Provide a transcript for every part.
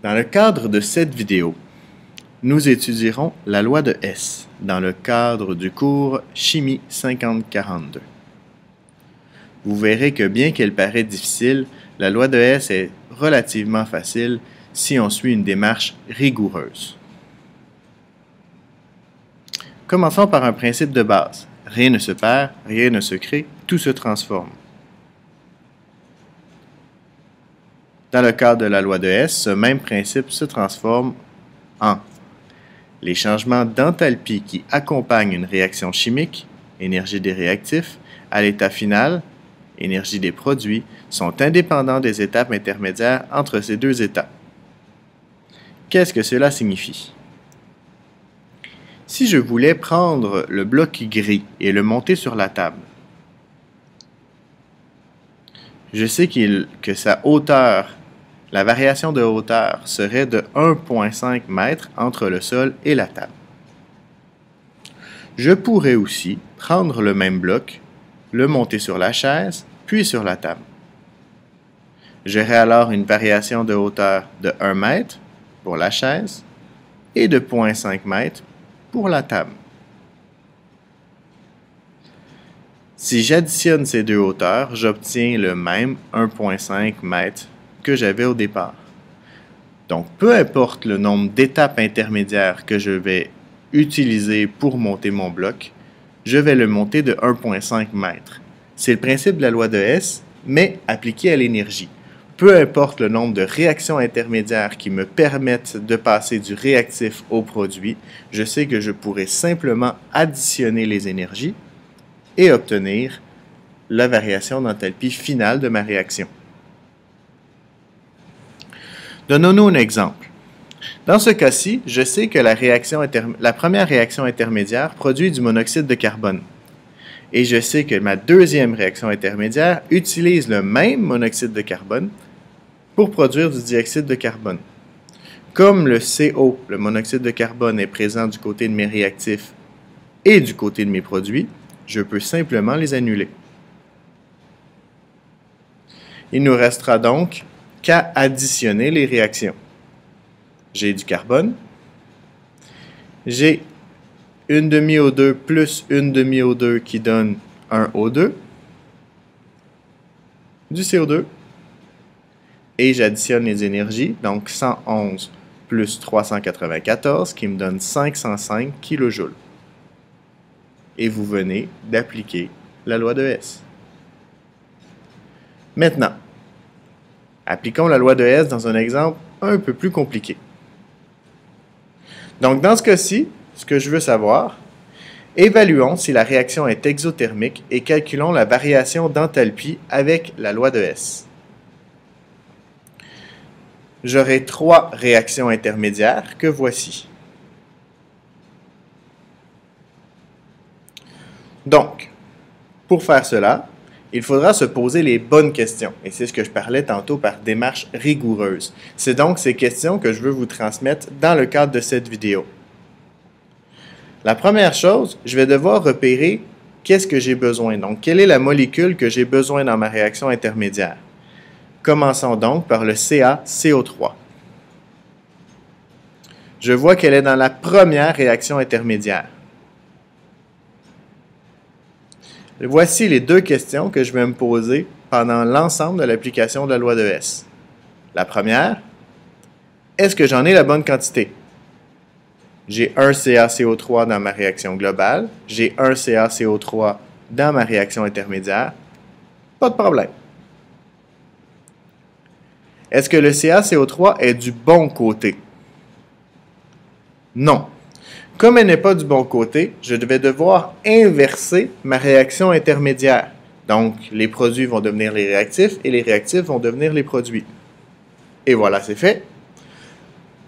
Dans le cadre de cette vidéo, nous étudierons la loi de Hess dans le cadre du cours Chimie 5042. Vous verrez que bien qu'elle paraît difficile, la loi de Hess est relativement facile si on suit une démarche rigoureuse. Commençons par un principe de base. Rien ne se perd, rien ne se crée, tout se transforme. Dans le cadre de la loi de Hess, ce même principe se transforme en les changements d'enthalpie qui accompagnent une réaction chimique, énergie des réactifs, à l'état final, énergie des produits, sont indépendants des étapes intermédiaires entre ces deux états. Qu'est-ce que cela signifie? Si je voulais prendre le bloc gris et le monter sur la table, je sais que sa hauteur, la variation de hauteur, serait de 1,5 m entre le sol et la table. Je pourrais aussi prendre le même bloc, le monter sur la chaise, puis sur la table. J'aurai alors une variation de hauteur de 1 m pour la chaise et de 0,5 m pour la table. Si j'additionne ces deux hauteurs, j'obtiens le même 1,5 m que j'avais au départ. Donc, peu importe le nombre d'étapes intermédiaires que je vais utiliser pour monter mon bloc, je vais le monter de 1,5 m. C'est le principe de la loi de Hess, mais appliqué à l'énergie. Peu importe le nombre de réactions intermédiaires qui me permettent de passer du réactif au produit, je sais que je pourrais simplement additionner les énergies et obtenir la variation d'enthalpie finale de ma réaction. Donnons-nous un exemple. Dans ce cas-ci, je sais que la première réaction intermédiaire produit du monoxyde de carbone. Et je sais que ma deuxième réaction intermédiaire utilise le même monoxyde de carbone pour produire du dioxyde de carbone. Comme le CO, le monoxyde de carbone, est présent du côté de mes réactifs et du côté de mes produits, je peux simplement les annuler. Il nous restera donc qu'à additionner les réactions. J'ai du carbone, j'ai une demi-O2 plus une demi-O2 qui donne un O2, du CO2, et j'additionne les énergies, donc 111 plus 394 qui me donne 505 kJ. Et vous venez d'appliquer la loi de Hess. Maintenant, appliquons la loi de Hess dans un exemple un peu plus compliqué. Donc, dans ce cas-ci, ce que je veux savoir, évaluons si la réaction est exothermique et calculons la variation d'enthalpie avec la loi de Hess. J'aurai trois réactions intermédiaires que voici. Donc, pour faire cela, il faudra se poser les bonnes questions. Et c'est ce que je parlais tantôt par démarche rigoureuse. C'est donc ces questions que je veux vous transmettre dans le cadre de cette vidéo. La première chose, je vais devoir repérer qu'est-ce que j'ai besoin. Donc, quelle est la molécule que j'ai besoin dans ma réaction intermédiaire. Commençons donc par le CaCO3. Je vois qu'elle est dans la première réaction intermédiaire. Voici les deux questions que je vais me poser pendant l'ensemble de l'application de la loi de Hess. La première, est-ce que j'en ai la bonne quantité? J'ai un CaCO3 dans ma réaction globale, j'ai un CaCO3 dans ma réaction intermédiaire, pas de problème. Est-ce que le CaCO3 est du bon côté? Non. Comme elle n'est pas du bon côté, je vais devoir inverser ma réaction intermédiaire. Donc, les produits vont devenir les réactifs et les réactifs vont devenir les produits. Et voilà, c'est fait.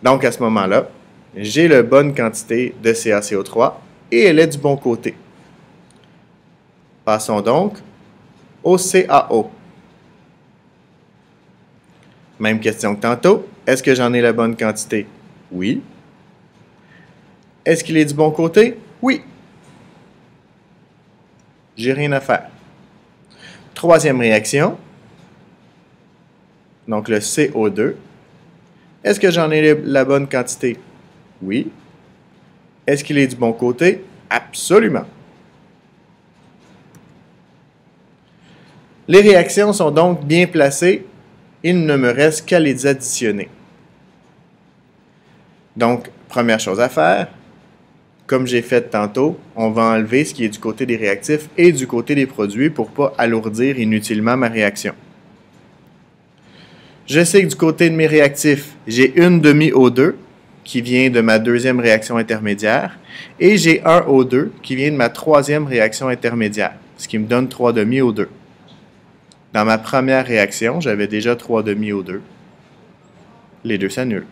Donc, à ce moment-là, j'ai la bonne quantité de CaCO3 et elle est du bon côté. Passons donc au CaO. Même question que tantôt. Est-ce que j'en ai la bonne quantité? Oui. Est-ce qu'il est du bon côté? Oui. J'ai rien à faire. Troisième réaction. Donc le CO2. Est-ce que j'en ai la bonne quantité? Oui. Est-ce qu'il est du bon côté? Absolument. Les réactions sont donc bien placées. Il ne me reste qu'à les additionner. Donc, première chose à faire, comme j'ai fait tantôt, on va enlever ce qui est du côté des réactifs et du côté des produits pour ne pas alourdir inutilement ma réaction. Je sais que du côté de mes réactifs, j'ai une demi-O2 qui vient de ma deuxième réaction intermédiaire et j'ai un O2 qui vient de ma troisième réaction intermédiaire, ce qui me donne 3 demi-O2. Dans ma première réaction, j'avais déjà 3 demi-O2. Les deux s'annulent.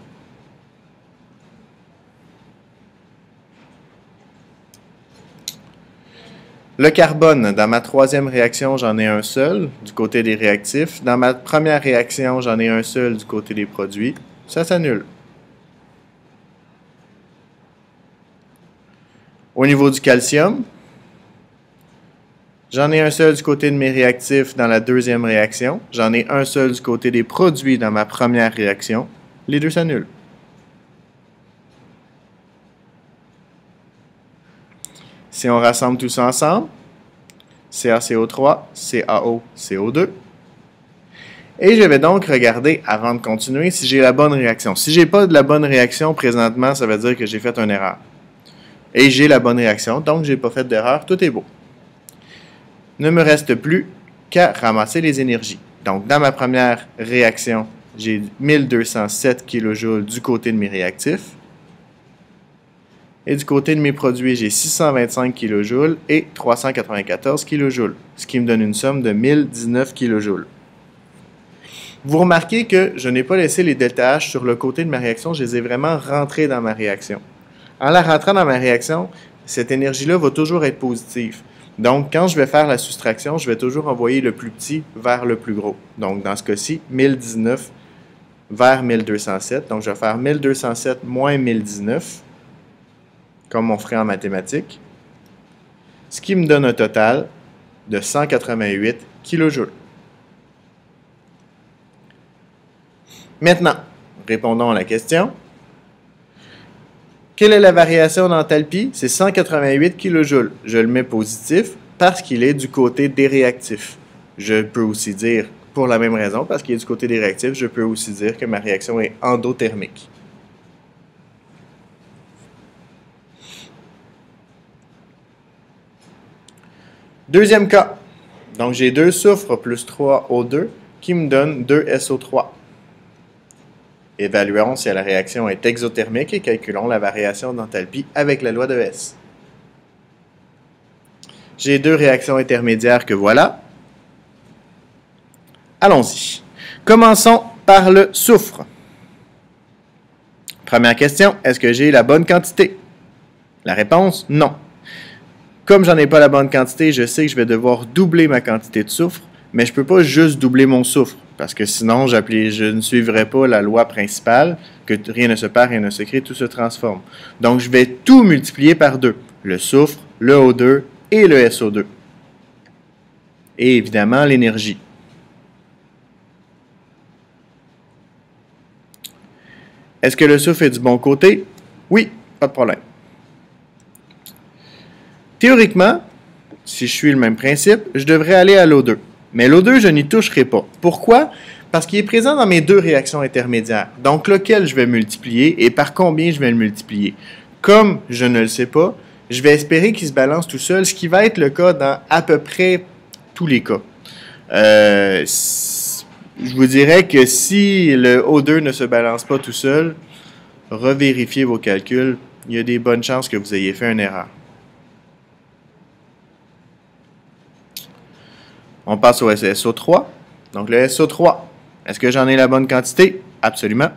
Le carbone, dans ma troisième réaction, j'en ai un seul du côté des réactifs. Dans ma première réaction, j'en ai un seul du côté des produits. Ça s'annule. Au niveau du calcium, j'en ai un seul du côté de mes réactifs dans la deuxième réaction. J'en ai un seul du côté des produits dans ma première réaction. Les deux s'annulent. Si on rassemble tout ça ensemble, CaCO3, CaO, CO2. Et je vais donc regarder, avant de continuer, si j'ai la bonne réaction. Si je n'ai pas de la bonne réaction présentement, ça veut dire que j'ai fait une erreur. Et j'ai la bonne réaction, donc je n'ai pas fait d'erreur, tout est beau. Ne me reste plus qu'à ramasser les énergies. Donc, dans ma première réaction, j'ai 1207 kJ du côté de mes réactifs. Et du côté de mes produits, j'ai 625 kJ et 394 kJ, ce qui me donne une somme de 1019 kJ. Vous remarquez que je n'ai pas laissé les delta H sur le côté de ma réaction, je les ai vraiment rentrés dans ma réaction. En la rentrant dans ma réaction, cette énergie-là va toujours être positive. Donc, quand je vais faire la soustraction, je vais toujours envoyer le plus petit vers le plus gros. Donc, dans ce cas-ci, 1019 vers 1207. Donc, je vais faire 1207 moins 1019. Comme on ferait en mathématiques, ce qui me donne un total de 188 kJ. Maintenant, répondons à la question. Quelle est la variation d'enthalpie? C'est 188 kJ. Je le mets positif parce qu'il est du côté des réactifs. Je peux aussi dire, pour la même raison, parce qu'il est du côté des réactifs, je peux aussi dire que ma réaction est endothermique. Deuxième cas, donc j'ai 2 soufre plus 3 O2 qui me donne 2 SO3. Évaluons si la réaction est exothermique et calculons la variation d'enthalpie avec la loi de Hess. J'ai 2 réactions intermédiaires que voilà. Allons-y. Commençons par le soufre. Première question, est-ce que j'ai la bonne quantité? La réponse, non. Comme j'en ai pas la bonne quantité, je sais que je vais devoir doubler ma quantité de soufre, mais je ne peux pas juste doubler mon soufre, parce que sinon, je ne suivrai pas la loi principale, que rien ne se perd, rien ne se crée, tout se transforme. Donc, je vais tout multiplier par 2. Le soufre, le O2 et le SO2. Et évidemment, l'énergie. Est-ce que le soufre est du bon côté? Oui, pas de problème. Théoriquement, si je suis le même principe, je devrais aller à l'O2. Mais l'O2, je n'y toucherai pas. Pourquoi? Parce qu'il est présent dans mes 2 réactions intermédiaires. Donc, lequel je vais multiplier et par combien je vais le multiplier. Comme je ne le sais pas, je vais espérer qu'il se balance tout seul, ce qui va être le cas dans à peu près tous les cas. Je vous dirais que si le O2 ne se balance pas tout seul, revérifiez vos calculs. Il y a des bonnes chances que vous ayez fait une erreur. On passe au SO3. Donc, le SO3, est-ce que j'en ai la bonne quantité? Absolument.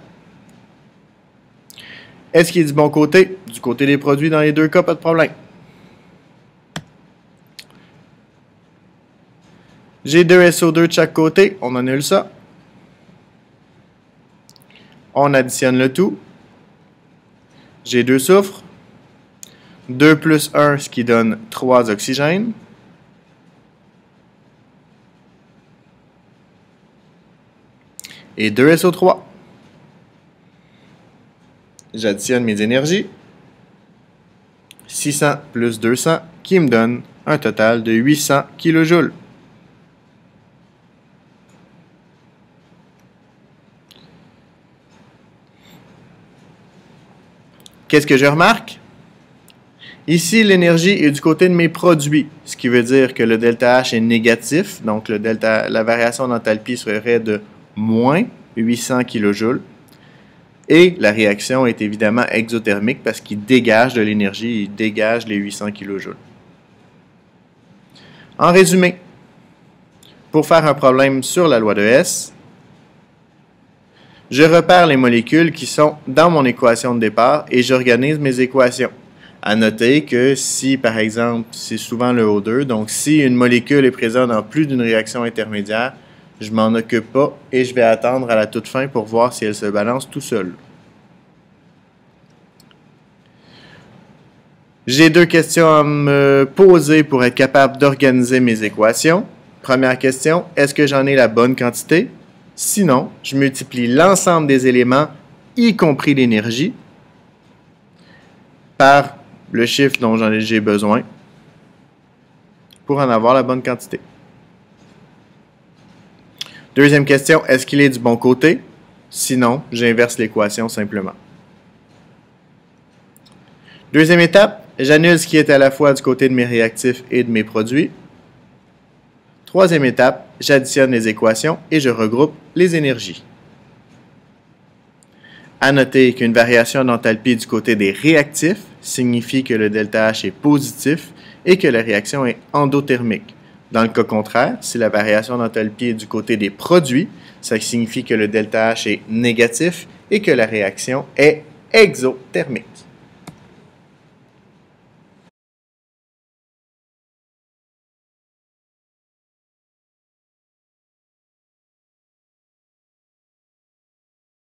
Est-ce qu'il est du bon côté? Du côté des produits dans les 2 cas, pas de problème. J'ai 2 SO2 de chaque côté. On annule ça. On additionne le tout. J'ai 2 soufres. 2 plus 1, ce qui donne 3 oxygènes. Et 2 SO3. j'additionne mes énergies. 600 plus 200 qui me donne un total de 800 kJ. Qu'est-ce que je remarque? Ici, l'énergie est du côté de mes produits, ce qui veut dire que le ΔH est négatif, donc la variation d'enthalpie serait de moins 800 kJ. Et la réaction est évidemment exothermique parce qu'il dégage de l'énergie, il dégage les 800 kJ. En résumé, pour faire un problème sur la loi de Hess, je repère les molécules qui sont dans mon équation de départ et j'organise mes équations. À noter que si, par exemple, c'est souvent le O2, donc si une molécule est présente dans plus d'une réaction intermédiaire, je ne m'en occupe pas et je vais attendre à la toute fin pour voir si elle se balance tout seul. J'ai deux questions à me poser pour être capable d'organiser mes équations. Première question, est-ce que j'en ai la bonne quantité? Sinon, je multiplie l'ensemble des éléments, y compris l'énergie, par le chiffre dont j'ai besoin pour en avoir la bonne quantité. Deuxième question, est-ce qu'il est du bon côté? Sinon, j'inverse l'équation simplement. Deuxième étape, j'annule ce qui est à la fois du côté de mes réactifs et de mes produits. Troisième étape, j'additionne les équations et je regroupe les énergies. À noter qu'une variation d'enthalpie du côté des réactifs signifie que le ΔH est positif et que la réaction est endothermique. Dans le cas contraire, si la variation d'enthalpie est du côté des produits, ça signifie que le ΔH est négatif et que la réaction est exothermique.